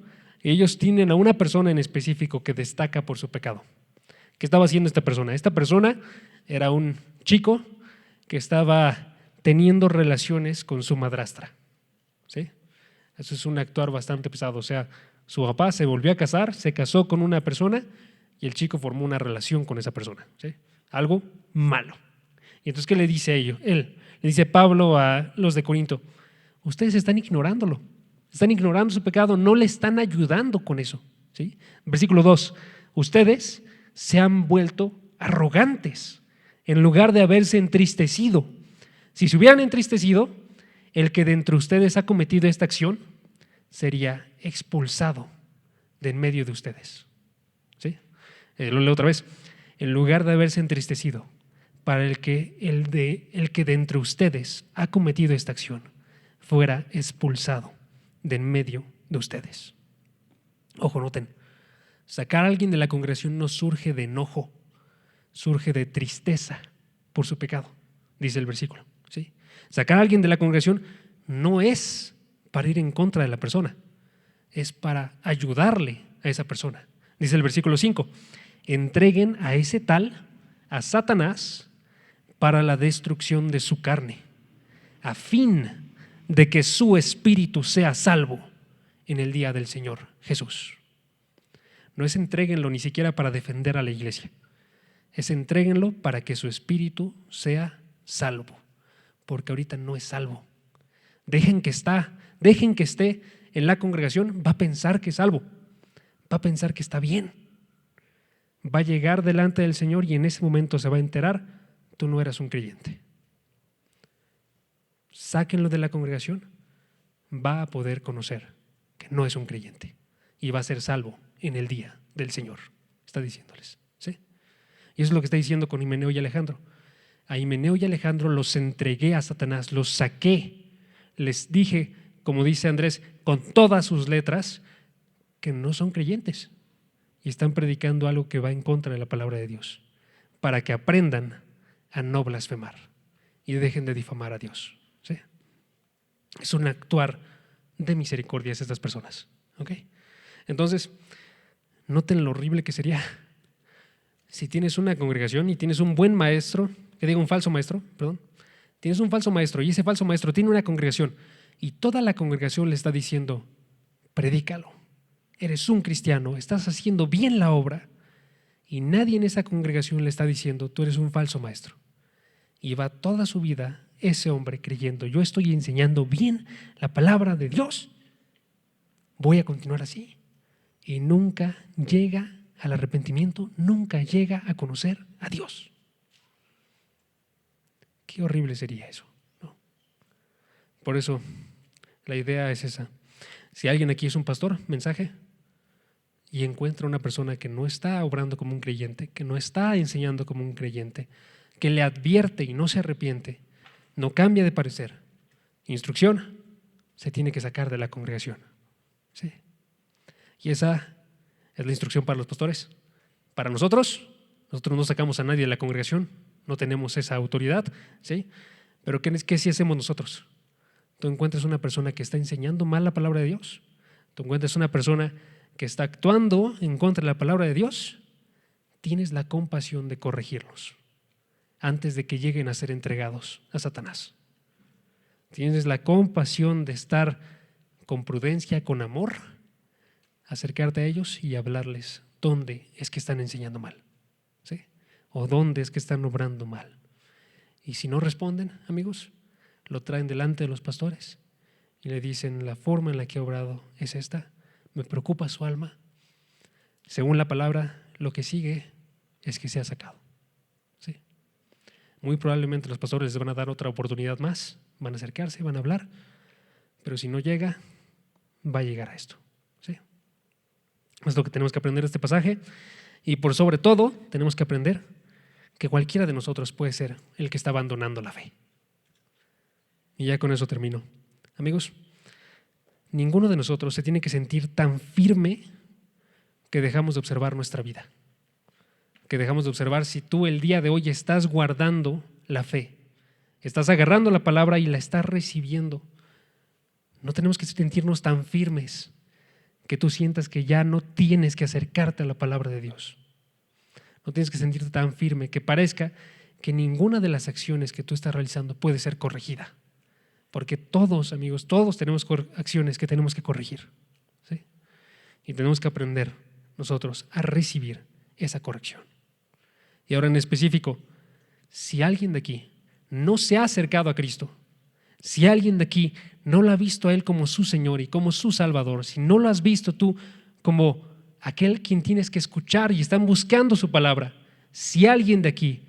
y ellos tienen a una persona en específico que destaca por su pecado. ¿Qué estaba haciendo esta persona? Esta persona era un chico que estaba teniendo relaciones con su madrastra, ¿sí? Eso es un actuar bastante pesado. O sea, su papá se volvió a casar, se casó con una persona y el chico formó una relación con esa persona, ¿sí? Algo malo. Y entonces, ¿qué le dice a ellos? Le dice Pablo a los de Corinto, ustedes están ignorándolo, están ignorando su pecado, no le están ayudando con eso, ¿sí? Versículo 2, ustedes se han vuelto arrogantes en lugar de haberse entristecido. Si se hubieran entristecido, el que de entre ustedes ha cometido esta acción sería expulsado de en medio de ustedes, ¿sí? Lo leo otra vez. En lugar de haberse entristecido, para el que de entre ustedes ha cometido esta acción fuera expulsado de en medio de ustedes. Ojo, noten, sacar a alguien de la congregación no surge de enojo, surge de tristeza por su pecado, dice el versículo, ¿sí? Sacar a alguien de la congregación no es para ir en contra de la persona, es para ayudarle a esa persona. Dice el versículo 5, entreguen a ese tal, a Satanás, para la destrucción de su carne, a fin de que su espíritu sea salvo en el día del Señor Jesús. No es entréguenlo ni siquiera para defender a la iglesia, es entréguenlo para que su espíritu sea salvo, porque ahorita no es salvo. Dejen que esté en la congregación, va a pensar que es salvo, va a pensar que está bien, va a llegar delante del Señor y en ese momento se va a enterar, tú no eras un creyente. Sáquenlo de la congregación, va a poder conocer que no es un creyente y va a ser salvo en el día del Señor, está diciéndoles, ¿sí? Y eso es lo que está diciendo con Himeneo y Alejandro. A Himeneo y Alejandro los entregué a Satanás, los saqué, les dije, como dice Andrés, con todas sus letras, que no son creyentes y están predicando algo que va en contra de la palabra de Dios, para que aprendan a no blasfemar y dejen de difamar a Dios, ¿sí? Es un actuar de misericordia hacia estas personas, ¿ok? Entonces, noten lo horrible que sería si tienes una congregación y tienes un buen maestro, que diga un falso maestro, perdón, tienes un falso maestro y ese falso maestro tiene una congregación y toda la congregación le está diciendo, predícalo, eres un cristiano, estás haciendo bien la obra, y nadie en esa congregación le está diciendo, tú eres un falso maestro. Y va toda su vida ese hombre creyendo, yo estoy enseñando bien la palabra de Dios, voy a continuar así. Y nunca llega al arrepentimiento, nunca llega a conocer a Dios. Qué horrible sería eso, ¿no? Por eso la idea es esa. Si alguien aquí es un pastor, mensaje, y encuentra una persona que no está obrando como un creyente, que no está enseñando como un creyente, que le advierte y no se arrepiente, no cambia de parecer, instrucción, se tiene que sacar de la congregación. ¿Sí? Y esa es la instrucción para los pastores. Para nosotros no sacamos a nadie de la congregación, no tenemos esa autoridad, ¿sí? Pero ¿qué sí hacemos nosotros? Tú encuentras una persona que está enseñando mal la palabra de Dios, tú encuentras una persona que está actuando en contra de la palabra de Dios, tienes la compasión de corregirlos antes de que lleguen a ser entregados a Satanás. Tienes la compasión de estar con prudencia, con amor, acercarte a ellos y hablarles dónde es que están enseñando mal, ¿sí? O dónde es que están obrando mal. Y si no responden, amigos, lo traen delante de los pastores y le dicen, la forma en la que he obrado es esta, me preocupa su alma. Según la palabra, lo que sigue es que sea sacado, ¿sí? Muy probablemente los pastores les van a dar otra oportunidad más, van a acercarse, van a hablar, pero si no llega, va a llegar a esto, ¿sí? Es lo que tenemos que aprender de este pasaje. Y por sobre todo tenemos que aprender que cualquiera de nosotros puede ser el que está abandonando la fe. Y ya con eso termino. Amigos, ninguno de nosotros se tiene que sentir tan firme que dejamos de observar nuestra vida, que dejamos de observar si tú el día de hoy estás guardando la fe, estás agarrando la palabra y la estás recibiendo. No tenemos que sentirnos tan firmes que tú sientas que ya no tienes que acercarte a la palabra de Dios. No tienes que sentirte tan firme que parezca que ninguna de las acciones que tú estás realizando puede ser corregida. Porque todos, amigos, todos tenemos acciones que tenemos que corregir, ¿sí? Y tenemos que aprender nosotros a recibir esa corrección. Y ahora en específico, si alguien de aquí no se ha acercado a Cristo, si alguien de aquí no lo ha visto a Él como su Señor y como su Salvador, si no lo has visto tú como aquel quien tienes que escuchar y están buscando su palabra, si alguien de aquí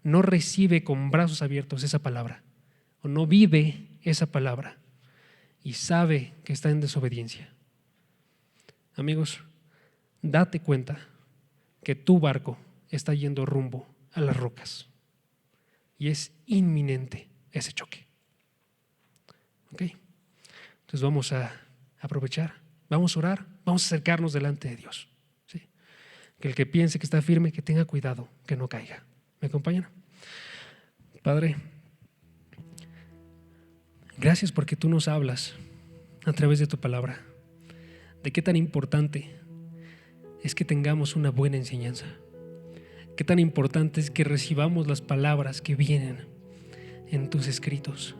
no recibe con brazos abiertos esa palabra o no vive esa palabra y sabe que está en desobediencia, amigos, date cuenta que tu barco está yendo rumbo a las rocas y es inminente ese choque. ¿Ok? Entonces vamos a aprovechar, vamos a orar, vamos a acercarnos delante de Dios, ¿sí? Que el que piense que está firme, que tenga cuidado, que no caiga. ¿Me acompañan? Padre, gracias porque tú nos hablas a través de tu palabra de qué tan importante es que tengamos una buena enseñanza, qué tan importante es que recibamos las palabras que vienen en tus escritos,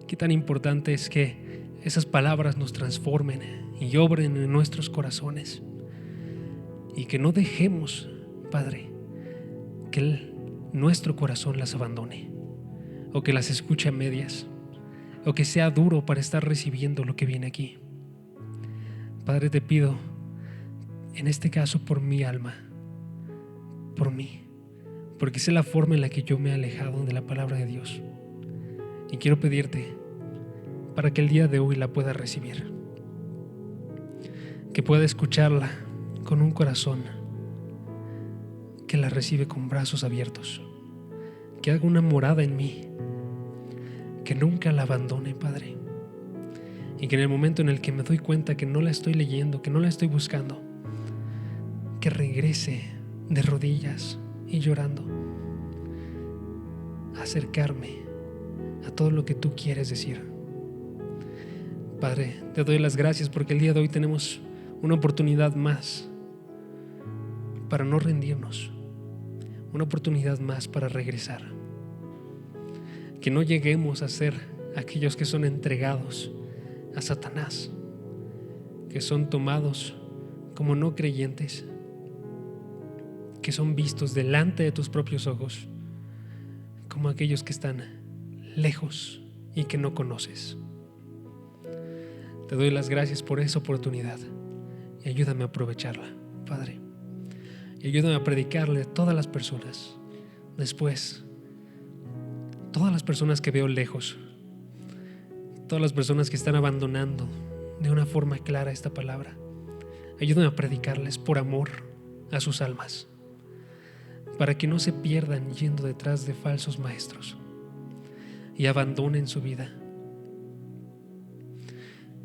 qué tan importante es que esas palabras nos transformen y obren en nuestros corazones y que no dejemos, Padre, que nuestro corazón las abandone o que las escuche a medias o que sea duro para estar recibiendo lo que viene aquí. Padre, te pido en este caso por mi alma, por mí, porque sé la forma en la que yo me he alejado de la palabra de Dios y quiero pedirte para que el día de hoy la pueda recibir, que pueda escucharla con un corazón que la recibe con brazos abiertos, que haga una morada en mí, que nunca la abandone, Padre, y que en el momento en el que me doy cuenta que no la estoy leyendo, que no la estoy buscando, que regrese de rodillas y llorando a acercarme a todo lo que tú quieres decir. Padre, te doy las gracias porque el día de hoy tenemos una oportunidad más para no rendirnos, una oportunidad más para regresar. Que no lleguemos a ser aquellos que son entregados a Satanás, que son tomados como no creyentes, que son vistos delante de tus propios ojos como aquellos que están lejos y que no conoces. Te doy las gracias por esa oportunidad y ayúdame a aprovecharla, Padre. Y ayúdame a predicarle a todas las personas. Después, todas las personas que veo lejos, todas las personas que están abandonando de una forma clara esta palabra, ayúdame a predicarles por amor a sus almas, para que no se pierdan yendo detrás de falsos maestros y abandonen su vida.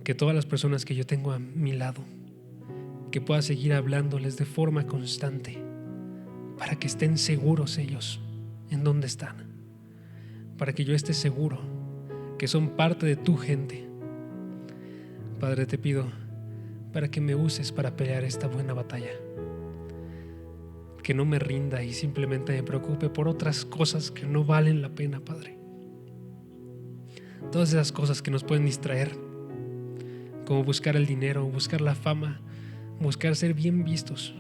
Que todas las personas que yo tengo a mi lado, que pueda seguir hablándoles de forma constante, para que estén seguros ellos en dónde están, para que yo esté seguro que son parte de tu gente. Padre, te pido para que me uses para pelear esta buena batalla, que no me rinda y simplemente me preocupe por otras cosas que no valen la pena, Padre. Todas esas cosas que nos pueden distraer, como buscar el dinero, buscar la fama, buscar ser bien vistos.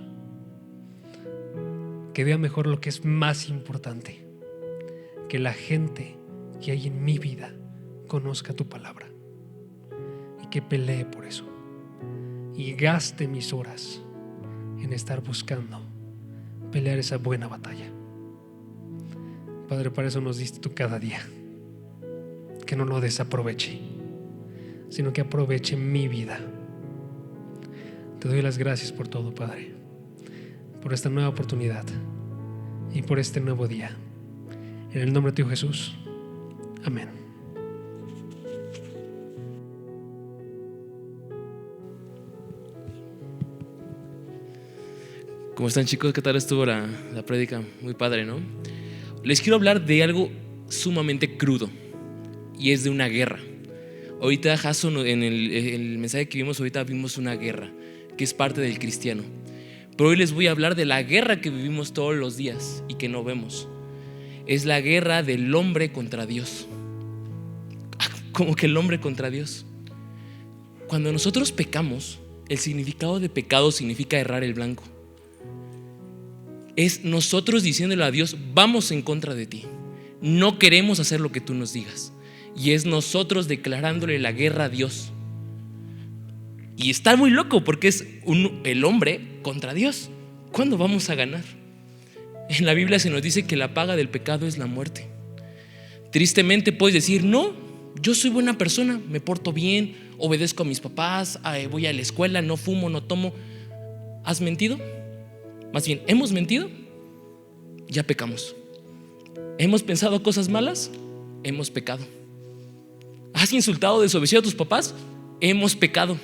Que vea mejor lo que es más importante, que la gente que hay en mi vida conozca tu palabra y que pelee por eso y gaste mis horas en estar buscando pelear esa buena batalla. Padre, para eso nos diste tú cada día, que no lo desaproveche, sino que aproveche mi vida. Te doy las gracias por todo, Padre, por esta nueva oportunidad y por este nuevo día. En el nombre de tu Jesús, amén. ¿Cómo están, chicos? ¿Qué tal estuvo la prédica? Muy padre, ¿no? Les quiero hablar de algo sumamente crudo, y es de una guerra. Ahorita Jason, en el mensaje que vimos ahorita, vimos una guerra que es parte del cristiano. Pero hoy les voy a hablar de la guerra que vivimos todos los días y que no vemos. Es la guerra del hombre contra Dios. ¿Cómo que el hombre contra Dios? Cuando nosotros pecamos, el significado de pecado significa errar el blanco. Es nosotros diciéndole a Dios: vamos en contra de ti, no queremos hacer lo que tú nos digas. Y es nosotros declarándole la guerra a Dios. Y está muy loco porque es el hombre contra Dios. ¿Cuándo vamos a ganar? En la Biblia se nos dice que la paga del pecado es la muerte. Tristemente puedes decir: no, yo soy buena persona, me porto bien, obedezco a mis papás, voy a la escuela, no fumo, no tomo. ¿Has mentido? Más bien, ¿hemos mentido? Ya pecamos. ¿Hemos pensado cosas malas? Hemos pecado. ¿Has insultado o desobedecido a tus papás? Hemos pecado.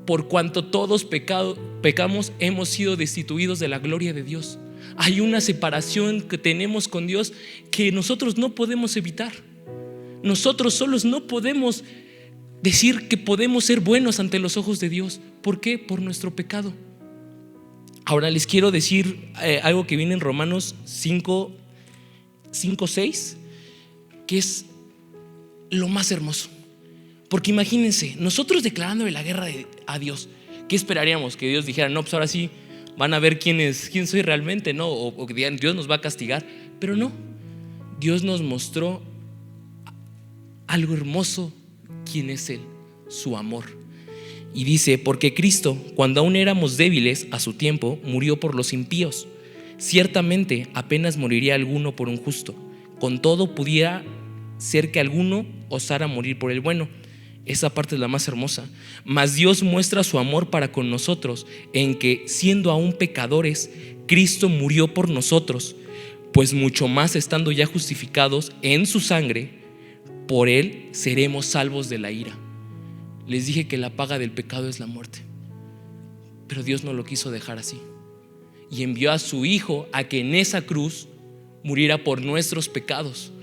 Por cuanto todos pecamos, hemos sido destituidos de la gloria de Dios. Hay una separación que tenemos con Dios que nosotros no podemos evitar. Nosotros solos no podemos decir que podemos ser buenos ante los ojos de Dios. ¿Por qué? Por nuestro pecado. Ahora les quiero decir algo que viene en Romanos 5:6, que es lo más hermoso. Porque imagínense, nosotros declarándole la guerra a Dios, ¿qué esperaríamos? Que Dios dijera: no, pues ahora sí van a ver quién soy realmente, ¿no? O que digan: Dios nos va a castigar. Pero no, Dios nos mostró algo hermoso, quién es Él, su amor. Y dice: porque Cristo, cuando aún éramos débiles a su tiempo, murió por los impíos. Ciertamente apenas moriría alguno por un justo, con todo pudiera ser que alguno osara morir por el bueno. Esa parte es la más hermosa. Mas Dios muestra su amor para con nosotros en que, siendo aún pecadores, Cristo murió por nosotros. Pues mucho más, estando ya justificados en su sangre, por Él seremos salvos de la ira. Les dije que la paga del pecado es la muerte, pero Dios no lo quiso dejar así y envió a su Hijo a que en esa cruz muriera por nuestros pecados.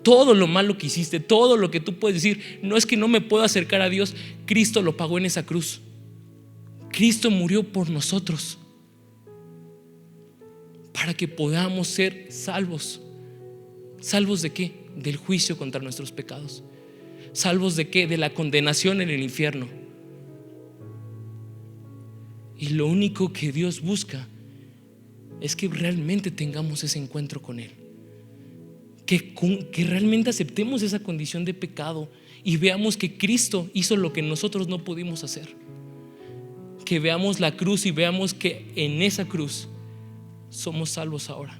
Todo lo malo que hiciste, todo lo que tú puedes decir: no, es que no me puedo acercar a Dios, Cristo lo pagó en esa cruz. Cristo murió por nosotros para que podamos ser salvos. ¿Salvos de qué? Del juicio contra nuestros pecados. ¿Salvos de qué? De la condenación en el infierno. Y lo único que Dios busca es que realmente tengamos ese encuentro con Él, que realmente aceptemos esa condición de pecado y veamos que Cristo hizo lo que nosotros no pudimos hacer, que veamos la cruz y veamos que en esa cruz somos salvos ahora,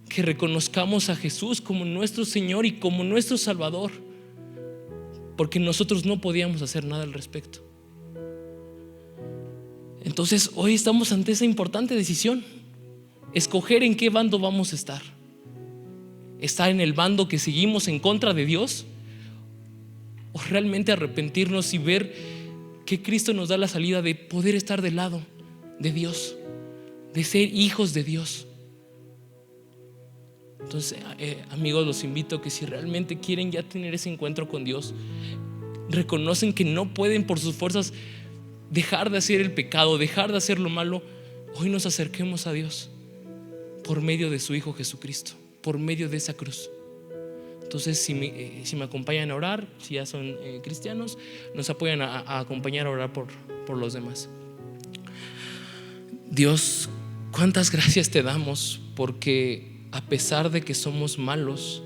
que reconozcamos a Jesús como nuestro Señor y como nuestro Salvador, porque nosotros no podíamos hacer nada al respecto. Entonces hoy estamos ante esa importante decisión: escoger en qué bando vamos a estar. ¿Estar en el bando que seguimos en contra de Dios? ¿O realmente arrepentirnos y ver que Cristo nos da la salida de poder estar del lado de Dios, de ser hijos de Dios? Entonces, amigos, los invito a que si realmente quieren ya tener ese encuentro con Dios, reconocen que no pueden por sus fuerzas dejar de hacer el pecado, dejar de hacer lo malo, hoy nos acerquemos a Dios por medio de su Hijo Jesucristo, por medio de esa cruz. Entonces, si me acompañan a orar, si ya son cristianos, nos apoyan a acompañar a orar por los demás. Dios, cuántas gracias te damos, porque a pesar de que somos malos,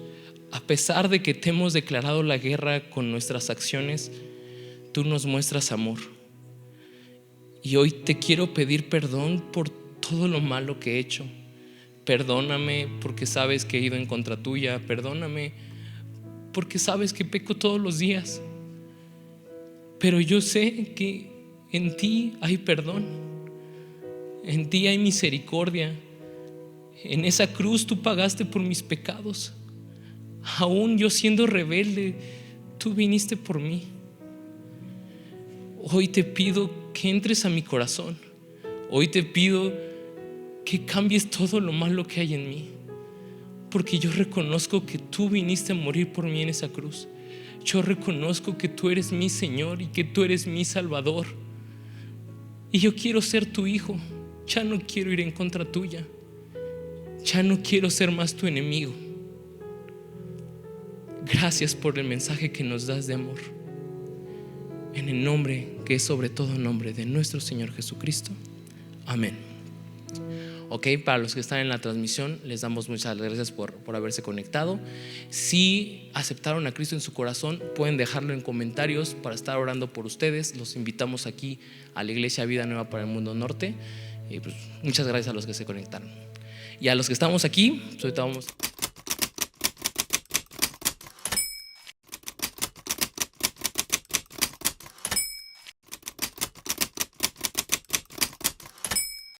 a pesar de que te hemos declarado la guerra con nuestras acciones, tú nos muestras amor. Y hoy te quiero pedir perdón por todo lo malo que he hecho. Perdóname porque sabes que he ido en contra tuya. Perdóname porque sabes que peco todos los días. Pero yo sé que en ti hay perdón, en ti hay misericordia. En esa cruz tú pagaste por mis pecados. Aún yo siendo rebelde, tú viniste por mí. Hoy te pido que entres a mi corazón. Hoy te pido que cambies todo lo malo que hay en mí, porque yo reconozco que tú viniste a morir por mí en esa cruz. Yo reconozco que tú eres mi Señor y que tú eres mi Salvador. Y yo quiero ser tu hijo. Ya no quiero ir en contra tuya. Ya no quiero ser más tu enemigo. Gracias por el mensaje que nos das de amor. En el nombre que es sobre todo nombre de nuestro Señor Jesucristo. Amén. Ok, para los que están en la transmisión, les damos muchas gracias por haberse conectado. Si aceptaron a Cristo en su corazón, pueden dejarlo en comentarios para estar orando por ustedes. Los invitamos aquí a la Iglesia Vida Nueva para el Mundo Norte. Y pues, muchas gracias a los que se conectaron. Y a los que estamos aquí, pues ahorita vamos